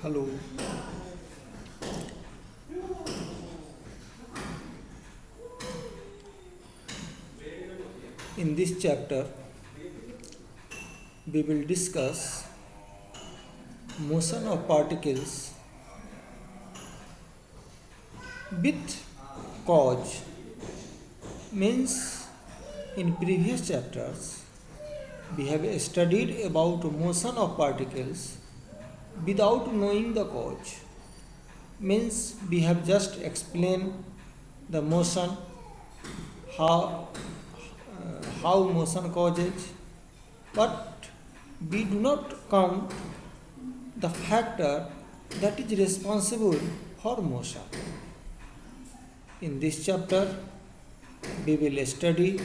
Hello. In this chapter, we will discuss motion of particles with cause. Means, in previous chapters, we have studied about motion of particles without knowing the cause. Means, we have just explained the motion, how how motion causes, but we do not count the factor that is responsible for motion. In this chapter, we will study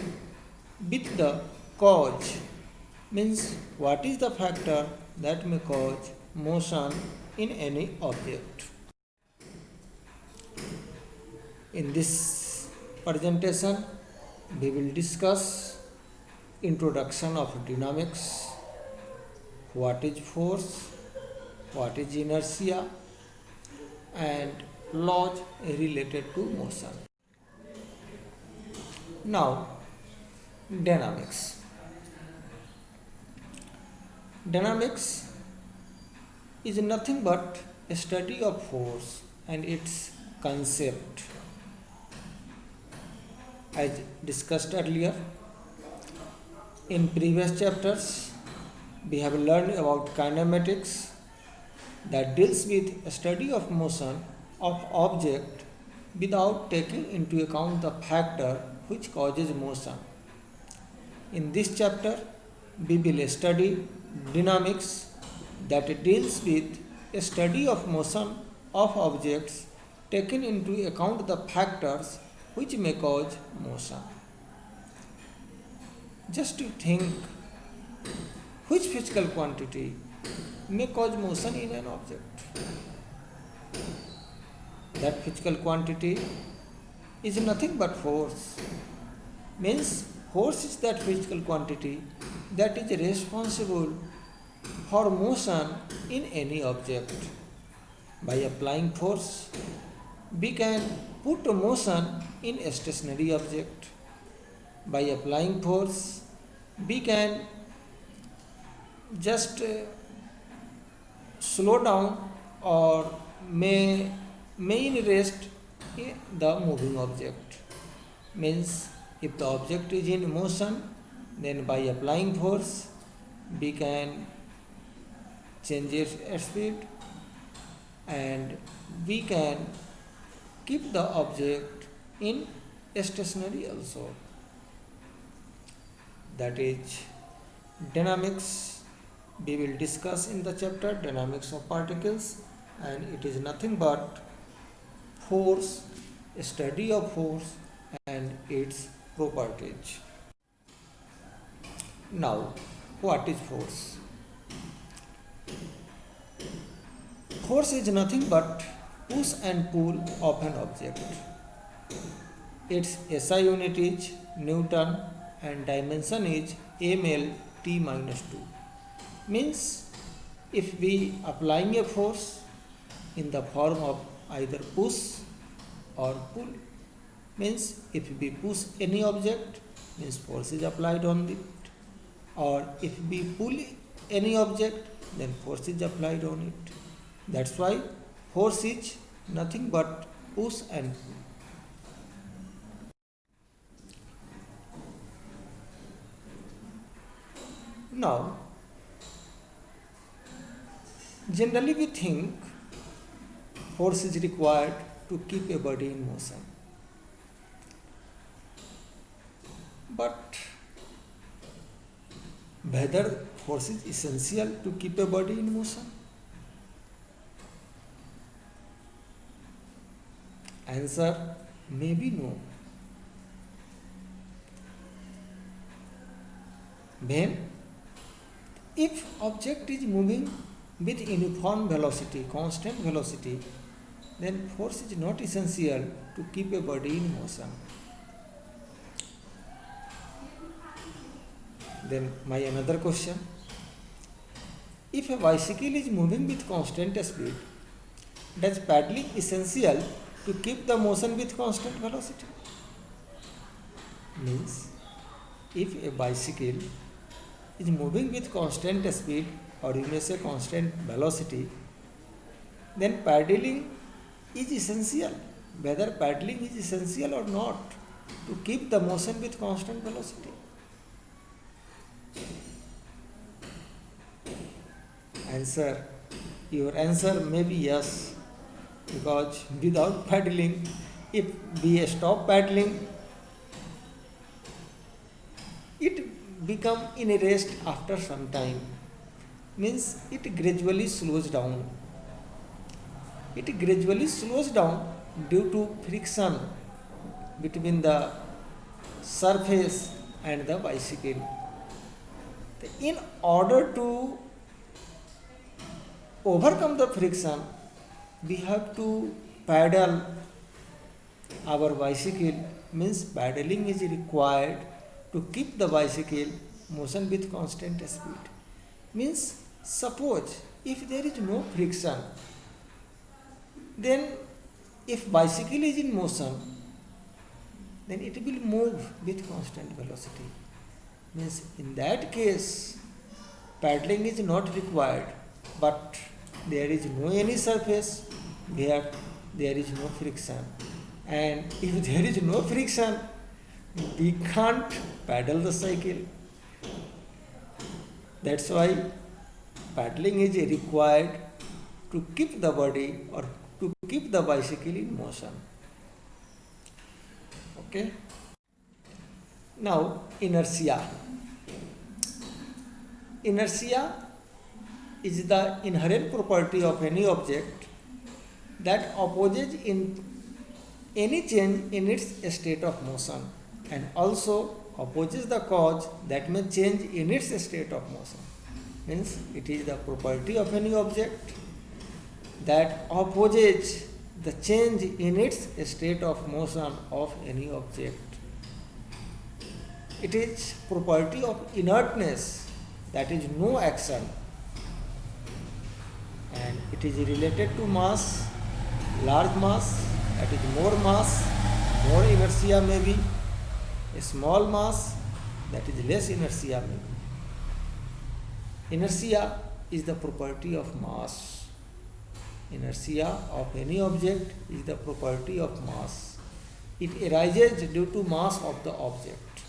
with the cause, means what is the factor that may cause motion in any object. In this presentation, we will discuss introduction of dynamics, what is force, what is inertia, and laws related to motion. Now, dynamics. Dynamics is nothing but a study of force and its concept. As discussed earlier, in previous chapters, we have learned about kinematics that deals with a study of motion of object without taking into account the factor which causes motion. In this chapter, we will study dynamics that deals with a study of motion of objects taking into account the factors which may cause motion. Just to think which physical quantity may cause motion in an object. That physical quantity is nothing but force. Means force is that physical quantity that is responsible for motion in any object. By applying force, we can put motion in a stationary object. By applying force, we can just slow down or may in rest the moving object. Means if the object is in motion, then by applying force we can change its speed and we can keep the object in stationary also. That is dynamics. We will discuss in the chapter dynamics of particles, and it is nothing but force, a study of force and its properties. Now, what is force? Force is nothing but push and pull of an object. Its SI unit is Newton and dimension is ml t minus 2. Means if we applying a force in the form of either push or pull, means if we push any object, means force is applied on it, or if we pull any object, then force is applied on it. That's why force is nothing but push and pull. Now, generally we think force is required to keep a body in motion. But whether force is essential to keep a body in motion? Answer may be no. Then, if object is moving with uniform velocity, constant velocity, then force is not essential to keep a body in motion. Then my another question, if a bicycle is moving with constant speed, does paddling essential to keep the motion with constant velocity? Means, if a bicycle is moving with constant speed, or you may say constant velocity, then paddling is essential. Whether paddling is essential or not to keep the motion with constant velocity. Answer. Your answer may be yes, because without paddling, if we stop paddling, it become in a rest after some time. Means it gradually slows down. It gradually slows down due to friction between the surface and the bicycle. In order to overcome the friction, we have to paddle our bicycle. Means paddling is required to keep the bicycle motion with constant speed. Means suppose if there is no friction, then if bicycle is in motion, then it will move with constant velocity. Means in that case, paddling is not required, but there is no any surface where there is no friction. And if there is no friction, we can't paddle the cycle. That's why paddling is required to keep the body or to keep the bicycle in motion. Okay. Now, inertia. Inertia is the inherent property of any object that opposes in any change in its state of motion, and also opposes the cause that may change in its state of motion. Means it is the property of any object that opposes the change in its state of motion of any object. It is property of inertness, that is no action, and it is related to mass. Large mass, that is more mass, more inertia may be. A small mass, that is less inertia may be. Inertia is the property of mass. Inertia of any object is the property of mass. It arises due to mass of the object.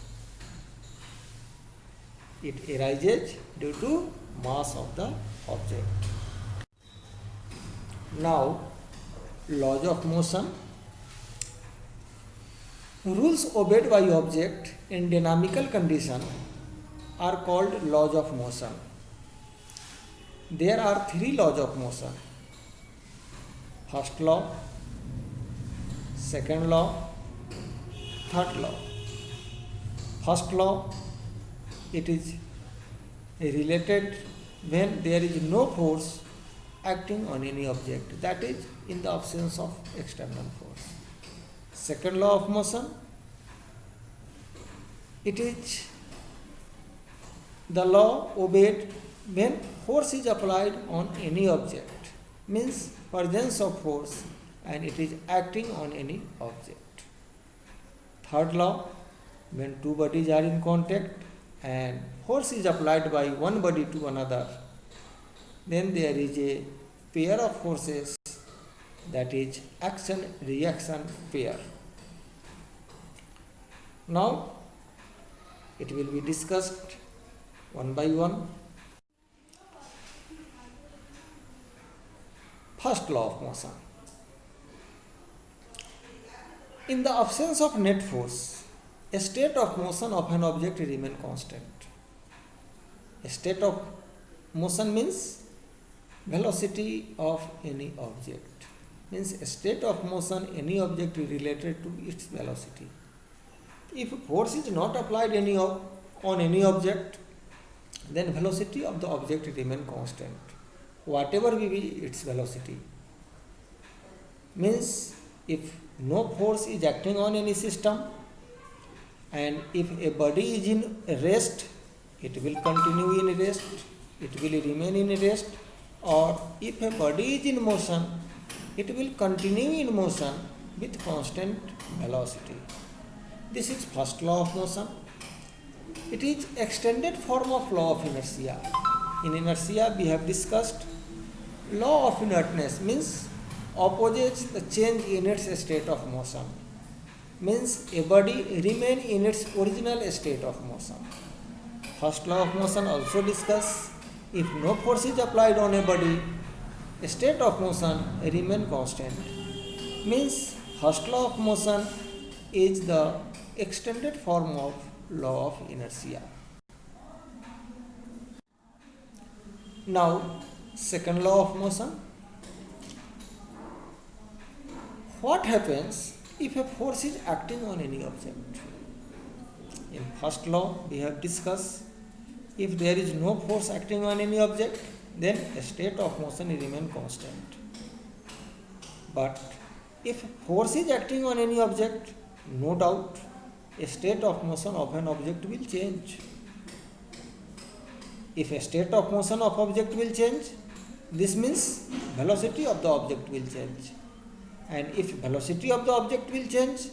It arises due to mass of the object. Now, laws of motion. Rules obeyed by object in dynamical condition are called laws of motion. There are three laws of motion. First law, second law, third law. First law, it is related when there is no force acting on any object, that is in the absence of external force. Second law of motion, it is the law obeyed when force is applied on any object, means presence of force and it is acting on any object. Third law, when two bodies are in contact and force is applied by one body to another, then there is a pair of forces, that is action-reaction pair. Now, it will be discussed one by one. First law of motion. In the absence of net force, a state of motion of an object remains constant. A state of motion means velocity of any object. Means a state of motion, any object related to its velocity. If force is not applied on any object, then velocity of the object remains constant, whatever may be its velocity. Means if no force is acting on any system, and if a body is in rest, it will continue in rest. it will remain in rest, or if a body is in motion, it will continue in motion with constant velocity. This is first law of motion. It is extended form of law of inertia. In inertia we have discussed law of inertness means opposes the change in its state of motion, means a body remain in its original state of motion. First law of motion also discuss if no force is applied on a body, a state of motion remain constant, means first law of motion is the extended form of law of inertia. Now second law of motion. What happens if a force is acting on any object? In first law we have discussed if there is no force acting on any object, then a state of motion remain constant. But if force is acting on any object, no doubt a state of motion of an object will change. If a state of motion of object will change, this means velocity of the object will change. And if velocity of the object will change,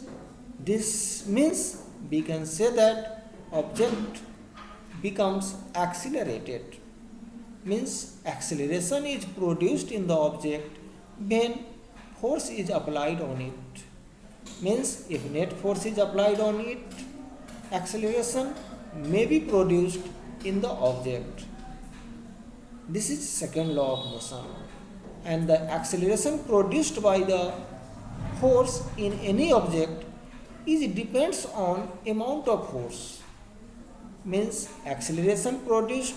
this means we can say that object becomes accelerated. Means acceleration is produced in the object when force is applied on it. Means if net force is applied on it, acceleration may be produced in the object. This is second law of motion. And the acceleration produced by the force in any object depends on amount of force. Means acceleration produced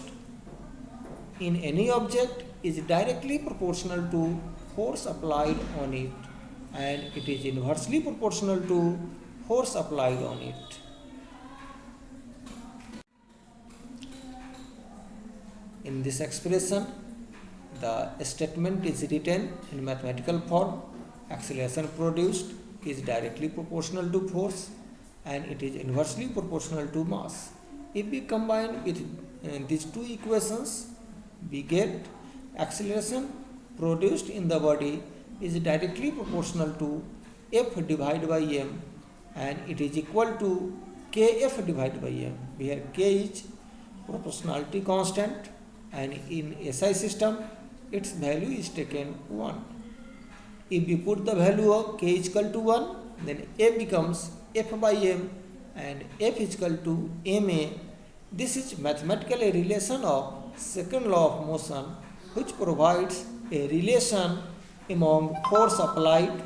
in any object is directly proportional to force applied on it, and it is inversely proportional to force applied on it. In this expression, the statement is written in mathematical form. Acceleration produced is directly proportional to force and it is inversely proportional to mass. If we combine with these two equations, we get acceleration produced in the body is directly proportional to F divided by m, and it is equal to Kf divided by m, where K is proportionality constant and in SI system its value is taken 1. If we put the value of K is equal to 1, then A becomes F by m and F is equal to ma. This is mathematical relation of second law of motion, which provides a relation among force applied,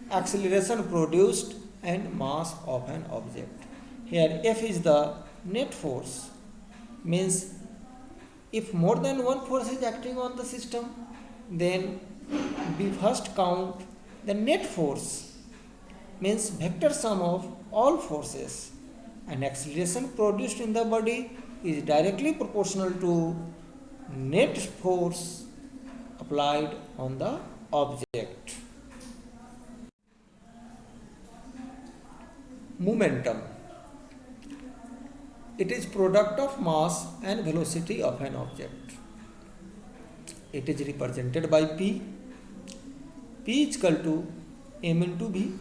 acceleration produced and mass of an object. Here F is the net force, means if more than one force is acting on the system, then we first count the net force, means vector sum of all forces, and acceleration produced in the body is directly proportional to net force applied on the object. Momentum. It is product of mass and velocity of an object. It is represented by P. P is equal to m into v.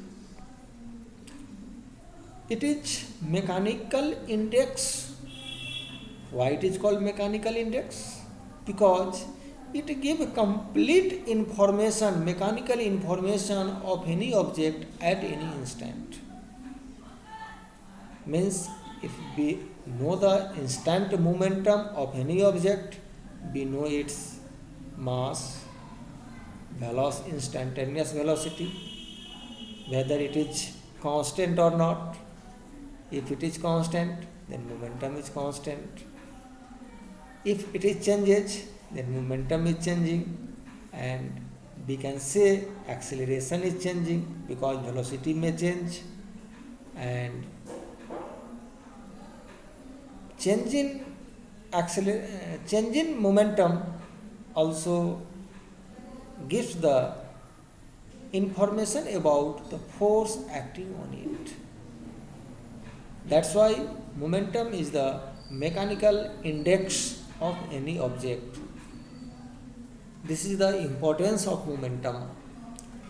It is mechanical index. Why it is called mechanical index? Because it gives complete information, mechanical information of any object at any instant. Means if we know the instant momentum of any object, we know its mass, instantaneous velocity, whether it is constant or not. If it is constant, then momentum is constant. If it is changes, then momentum is changing, and we can say acceleration is changing because velocity may change, and change in momentum also gives the information about the force acting on it. That's why momentum is the mechanical index of any object. This is the importance of momentum.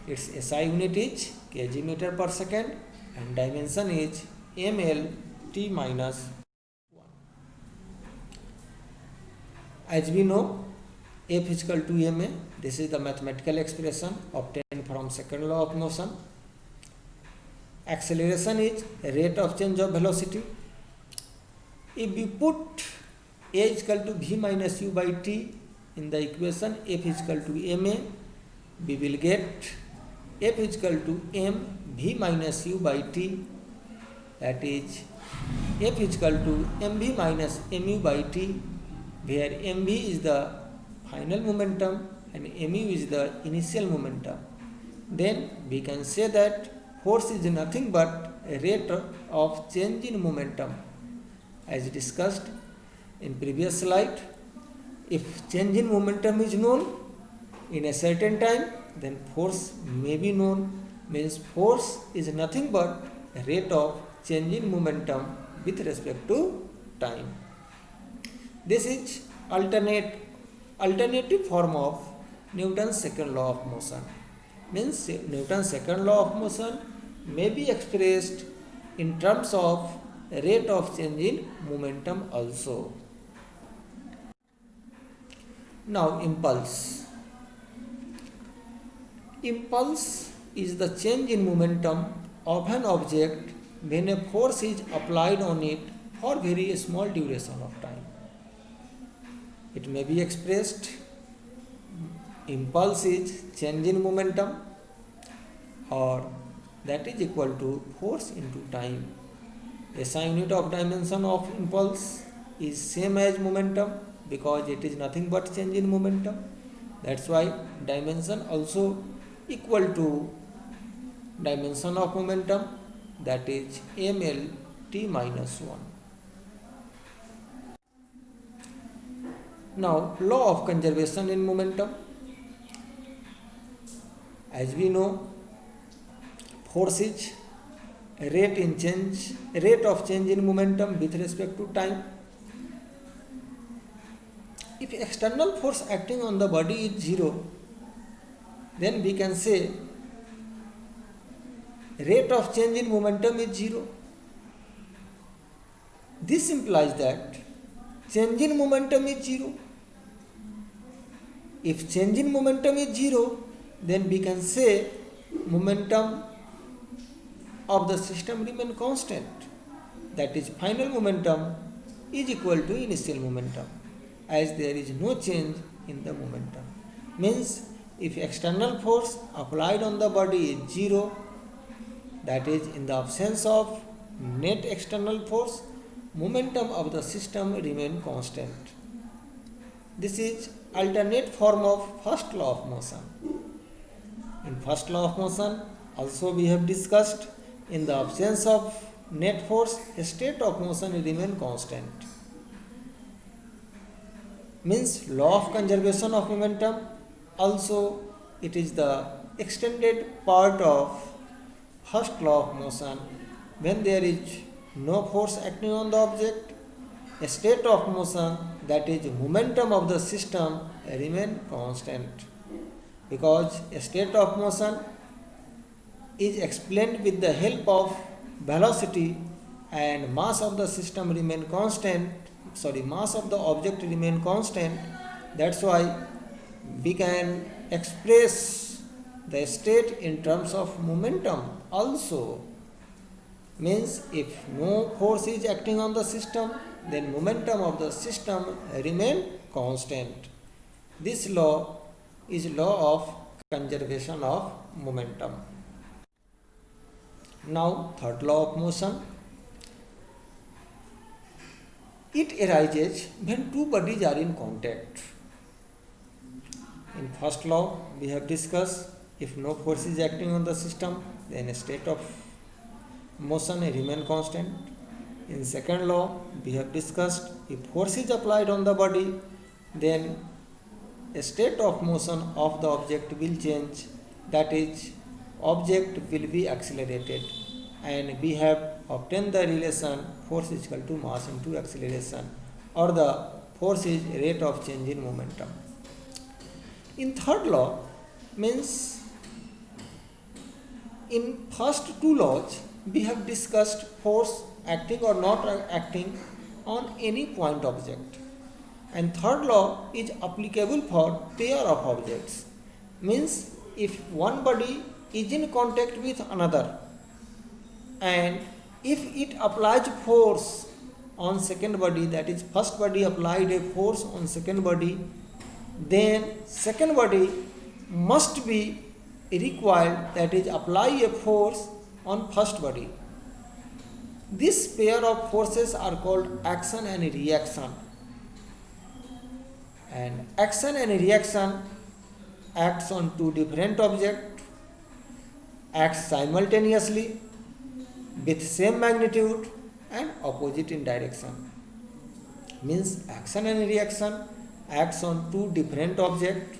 Its SI unit is kg meter per second and dimension is ml t minus 1. As we know, F is equal to ma. This is the mathematical expression obtained from second law of motion. Acceleration is rate of change of velocity. If we put a is equal to v minus u by t in the equation F is equal to ma, we will get F is equal to m v minus u by t, that is F is equal to mv minus mu by t, where mv is the final momentum and mu is the initial momentum. Then we can say that force is nothing but a rate of change in momentum. As discussed in previous slide, if change in momentum is known in a certain time, then force may be known. Means force is nothing but a rate of change in momentum with respect to time. This is alternative form of Newton's second law of motion. Means Newton's second law of motion may be expressed in terms of rate of change in momentum also. Now impulse. Impulse is the change in momentum of an object when a force is applied on it for very small duration of time. It may be expressed, impulse is change in momentum, or that is equal to force into time. SI unit of dimension of impulse is same as momentum because it is nothing but change in momentum. That's why dimension also equal to dimension of momentum, that is ml t minus 1. Now law of conservation in momentum. As we know, force is rate of change in momentum with respect to time. If external force acting on the body is 0, then we can say rate of change in momentum is 0. This implies that change in momentum is 0. If change in momentum is 0, then we can say momentum of the system remain constant, that is final momentum is equal to initial momentum, as there is no change in the momentum. Means if external force applied on the body is 0, that is in the absence of net external force, momentum of the system remain constant. This is alternate form of first law of motion. In first law of motion also we have discussed, in the absence of net force, a state of motion remain constant. Means law of conservation of momentum also, it is the extended part of first law of motion. When there is no force acting on the object, a state of motion, that is momentum of the system, remain constant, because a state of motion is explained with the help of velocity, and mass of the system remain constant, mass of the object remain constant. That's why we can express the state in terms of momentum also. Means if no force is acting on the system, then momentum of the system remain constant. This law is law of conservation of momentum. Now third law of motion. It arises when two bodies are in contact. In first law we have discussed, if no force is acting on the system, then a state of motion remain constant. In second law we have discussed, if force is applied on the body, then a state of motion of the object will change, that is object will be accelerated, and we have obtained the relation force is equal to mass into acceleration, or the force is rate of change in momentum. In third law means in first two laws we have discussed force acting or not acting on any point object, and third law is applicable for pair of objects. Means if one body is in contact with another and if it applies force on second body, that is first body applied a force on second body, then second body must be required, that is apply a force on first body. This pair of forces are called action and reaction, and action and reaction acts on two different objects, acts simultaneously with same magnitude and opposite in direction. Means action and reaction acts on two different objects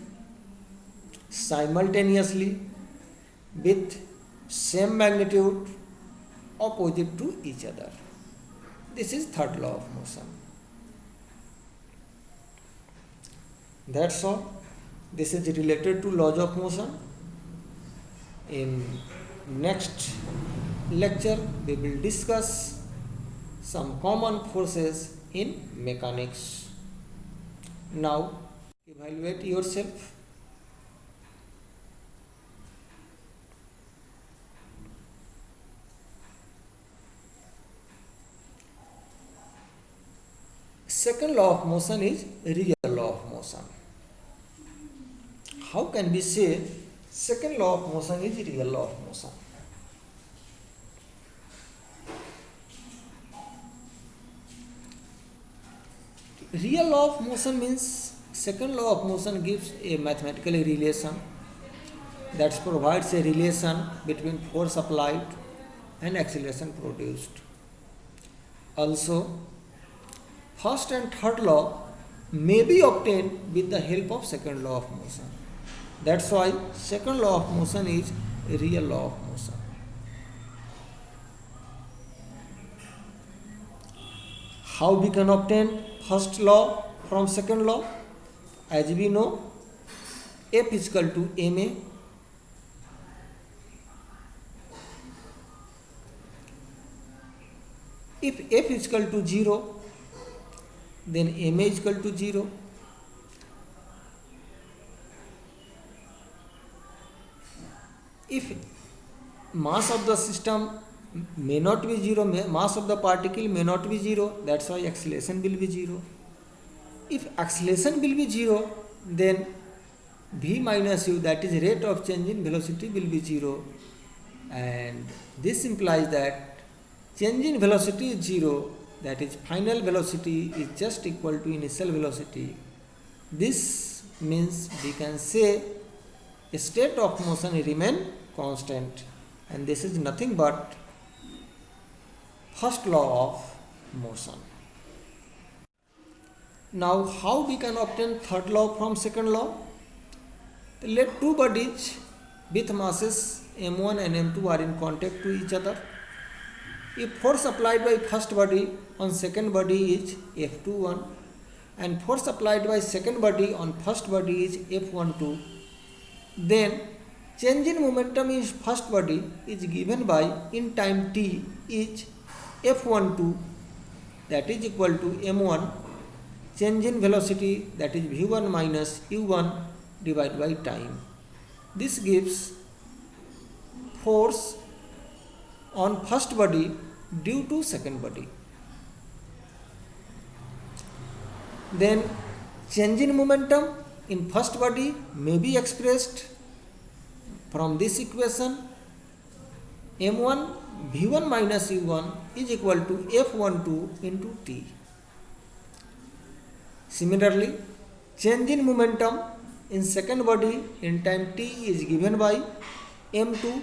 simultaneously with same magnitude opposite to each other. This is third law of motion. That's all. This is related to laws of motion. In next lecture we will discuss some common forces in mechanics. Now evaluate yourself. Second law of motion is real law of motion. How can we say second law of motion is real law of motion? Real law of motion means second law of motion gives a mathematical relation that provides a relation between force applied and acceleration produced. Also, first and third law may be obtained with the help of second law of motion. That's why second law of motion is real law of motion. How we can obtain first law from second law? As we know, F is equal to ma. If F is equal to 0, then ma is equal to 0. If mass of the system may not be 0, mass of the particle may not be 0, that's why acceleration will be 0. If acceleration will be 0, then v minus u, that is rate of change in velocity, will be 0, and this implies that change in velocity is 0, that is final velocity is just equal to initial velocity. This means we can say a state of motion remain constant, and this is nothing but first law of motion. Now how we can obtain third law from second law? Let two bodies with masses m1 and m2 are in contact to each other. If force applied by first body on second body is F21 and force applied by second body on first body is F12, then change in momentum in first body is given by in time t is F12, that is equal to m1 change in velocity, that is v1 minus u1 divided by time. This gives force on first body due to second body. Then change in momentum in first body may be expressed from this equation: m1 v1 minus u1 is equal to f12 into t. Similarly, change in momentum in second body in time t is given by m2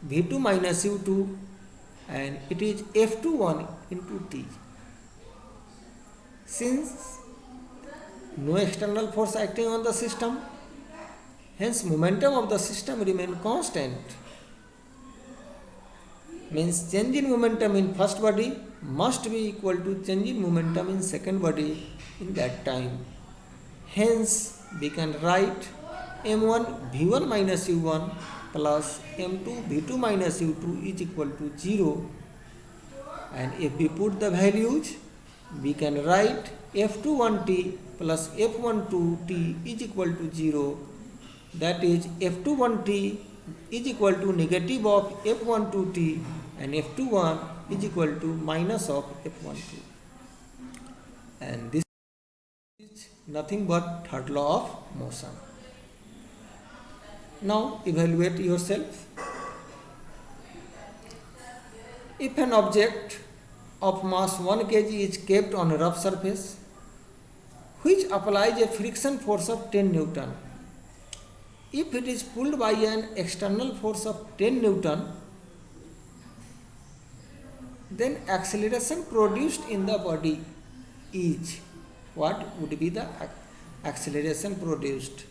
v2 minus u2, and it is f21 into t. Since no external force acting on the system, hence momentum of the system remain constant. Means change in momentum in first body must be equal to change in momentum in second body in that time. Hence we can write m1 v1 minus u1 plus m2 v2 minus u2 is equal to 0, and if we put the values we can write f21t plus f12t is equal to 0, that is f21t is equal to negative of f12t and f21 is equal to minus of f12, and this is nothing but third law of motion. Now evaluate yourself. If an object of mass 1 kg is kept on a rough surface which applies a friction force of 10 Newton, if it is pulled by an external force of 10 Newton, then acceleration produced in the body is, what would be the acceleration produced?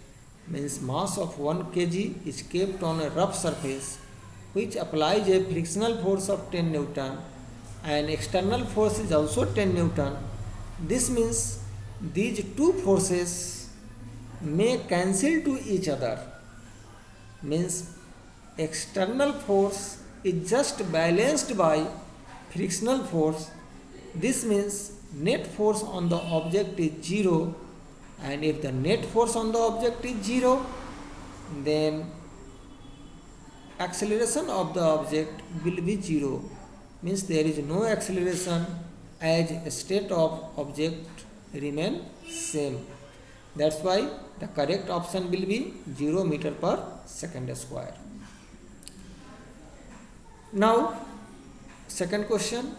Means mass of 1 kg is kept on a rough surface which applies a frictional force of 10 Newton and external force is also 10 Newton. This means these two forces may cancel to each other. Means external force is just balanced by frictional force. This means net force on the object is 0, and if the net force on the object is 0, then acceleration of the object will be 0. Means there is no acceleration as state of object remain same. That's why the correct option will be 0 meter per second square. Now second question,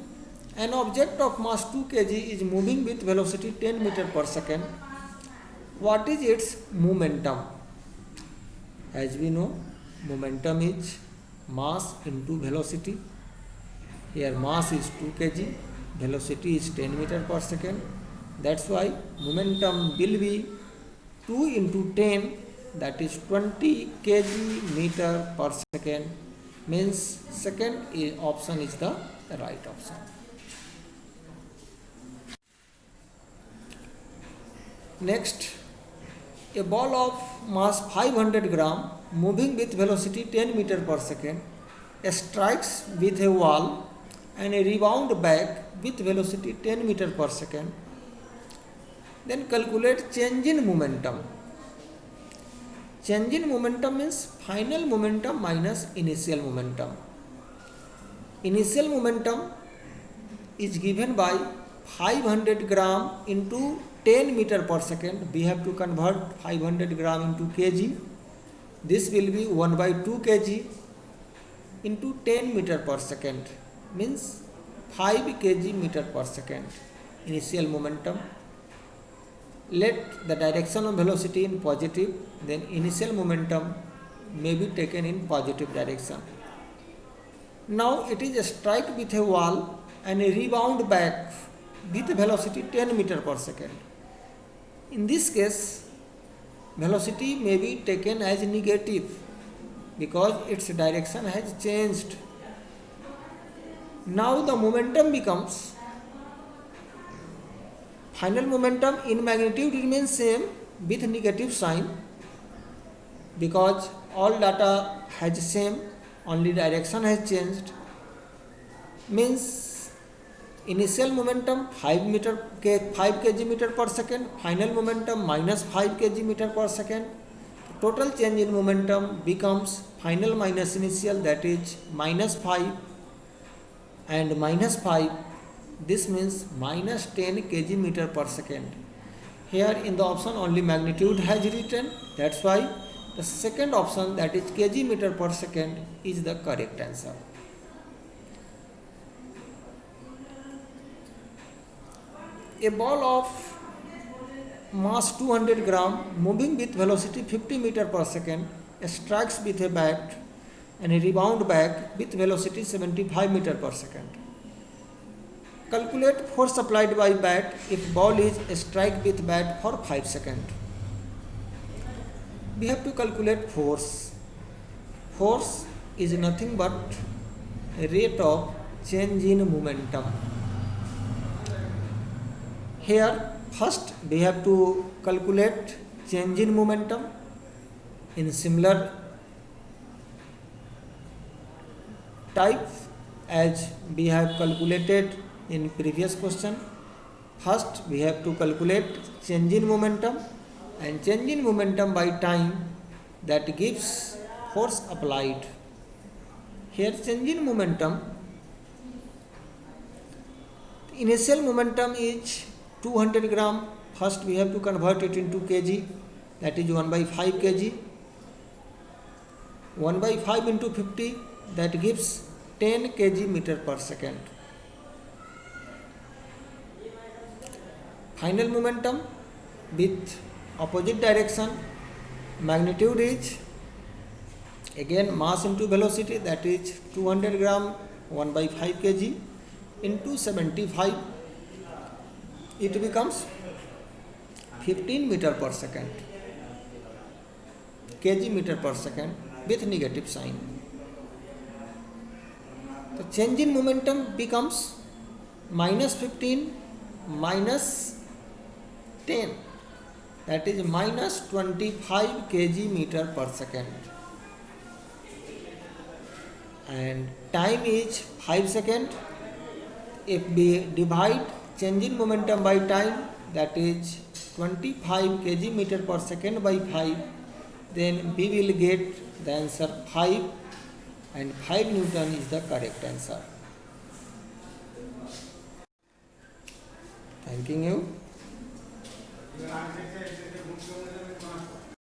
an object of mass 2 kg is moving with velocity 10 meter per second. What is its momentum? As we know, momentum is mass into velocity. Here mass is 2 kg, velocity is 10 meter per second. That's why momentum will be 2 into 10, that is 20 kg meter per second. Means second option is the right option. Next, a ball of mass 500 gram moving with velocity 10 meter per second strikes with a wall and a rebound back with velocity 10 meter per second. Then calculate change in momentum. Change in momentum means final momentum minus initial momentum. Initial momentum is given by 500 gram into 10 meter per second. We have to convert 500 gram into kg. This will be 1 by 2 kg into 10 meter per second, means 5 kg meter per second. Initial momentum. Let the direction of velocity in positive, then initial momentum may be taken in positive direction. Now it is a strike with a wall and a rebound back with velocity 10 meter per second. In this case, velocity may be taken as negative because its direction has changed. Now the momentum becomes, final momentum in magnitude remains same with negative sign because all data has same, only direction has changed. Means initial momentum 5 kg meter per second, final momentum minus 5 kg meter per second. Total change in momentum becomes final minus initial, that is minus 5 and minus 5. This means minus 10 kg meter per second. Here in the option only magnitude has written. That's why the second option, that is kg meter per second, is the correct answer. A ball of mass 200 gram moving with velocity 50 meter per second strikes with a bat and a rebound back with velocity 75 meter per second. Calculate force applied by bat if ball is struck with bat for 5 seconds. We have to calculate force. Force is nothing but rate of change in momentum. Here first we have to calculate change in momentum in similar type as we have calculated in previous question. First we have to calculate change in momentum, and change in momentum by time, that gives force applied. Here change in momentum, initial momentum is 200 gram. First we have to convert it into kg, that is 1 by 5 kg. 1 by 5 into 50, that gives 10 kg meter per second. Final momentum with opposite direction, magnitude is again mass into velocity, that is 200 gram 1 by 5 kg into 75, it becomes 15 meter per second, kg meter per second with negative sign. The change in momentum becomes minus 15 minus 10, that is minus 25 kg meter per second, and time is 5 seconds. If we divide change in momentum by time, that is 25 kg meter per second by 5, then we will get the answer 5, and 5 Newton is the correct answer. Thanking you.